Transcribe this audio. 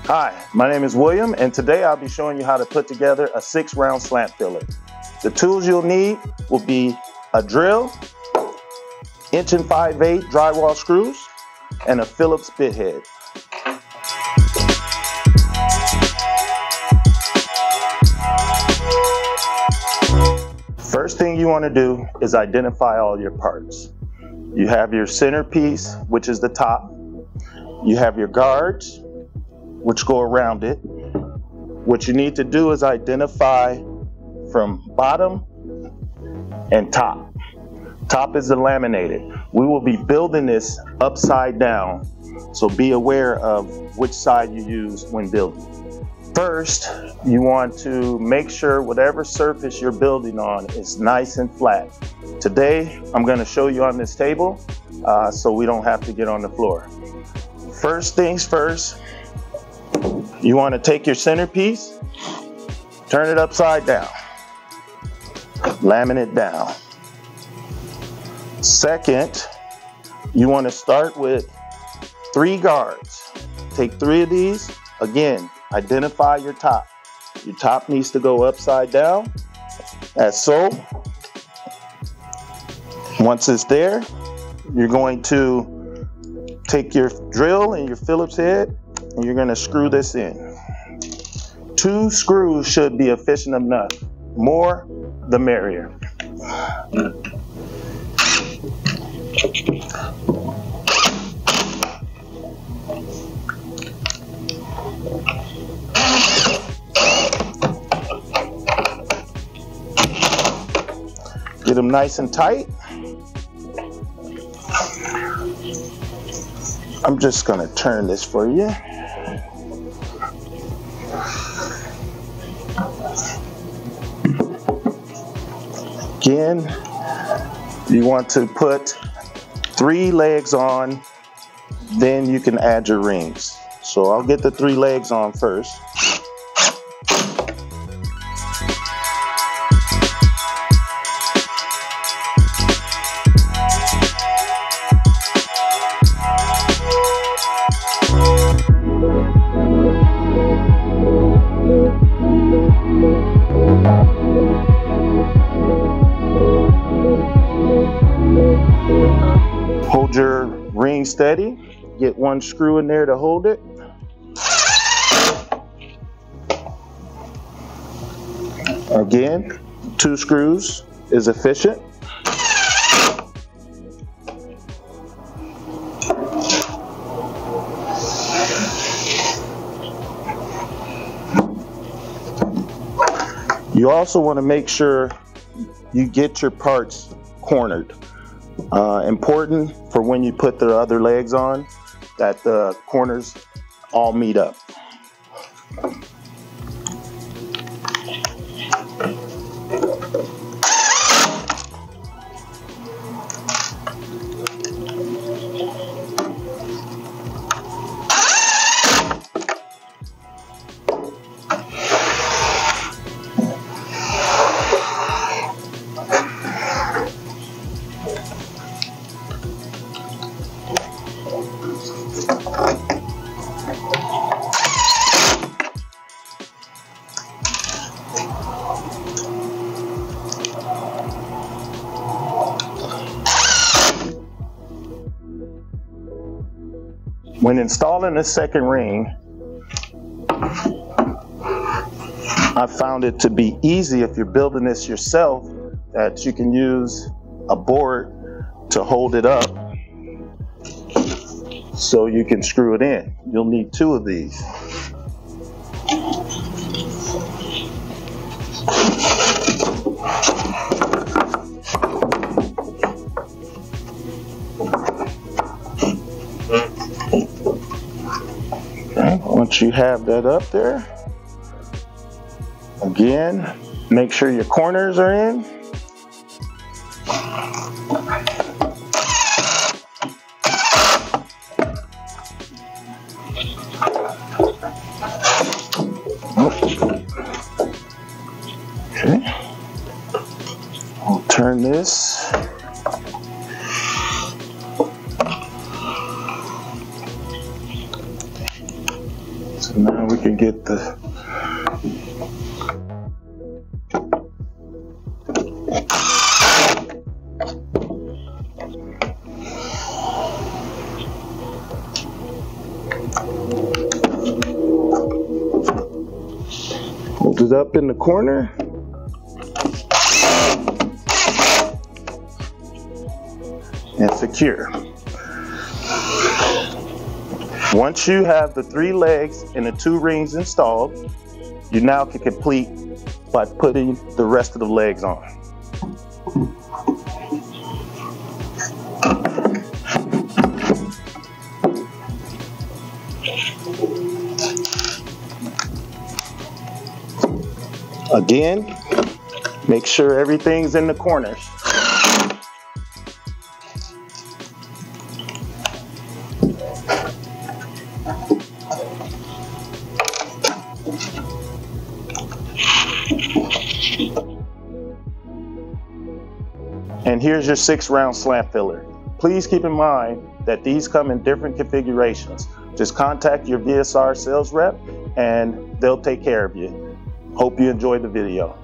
Hi, my name is William, and today I'll be showing you how to put together a 6-round slant filler. The tools you'll need will be a drill, 1 5/8" drywall screws, and a Phillips bit head. First thing you want to do is identify all your parts. You have your centerpiece, which is the top. You have your guards, which go around it. What you need to do is identify from bottom and top. Top is the laminated. We will be building this upside down, so be aware of which side you use when building. First, you want to make sure whatever surface you're building on is nice and flat. Today, I'm going to show you on this table so we don't have to get on the floor. First things first, you want to take your centerpiece, turn it upside down, laminate it down. Second, you want to start with 3 guards. Take 3 of these. Again, identify your top. Your top needs to go upside down, as so. Once it's there, you're going to take your drill and your Phillips head, and you're going to screw this in. 2 screws should be efficient enough. More, the merrier. Get them nice and tight. I'm just going to turn this for you. Again, you want to put 3 legs on, then you can add your rings. So I'll get the 3 legs on first. Hold your ring steady. Get 1 screw in there to hold it. Again, 2 screws is efficient. You also want to make sure you get your parts cornered. Important for when you put the other legs on, that the corners all meet up. When installing a second ring, I found it to be easy if you're building this yourself, that you can use a board to hold it up so you can screw it in. You'll need 2 of these. Okay, once you have that up there, again, make sure your corners are in. Okay, we'll turn this. So now we can get the hold it up in the corner. And secure. Once you have the 3 legs and the 2 rings installed, you now can complete by putting the rest of the legs on. Again, make sure everything's in the corners. And here's your 6-round slant filler. Please keep in mind that these come in different configurations. Just contact your VSR sales rep and they'll take care of you. Hope you enjoyed the video.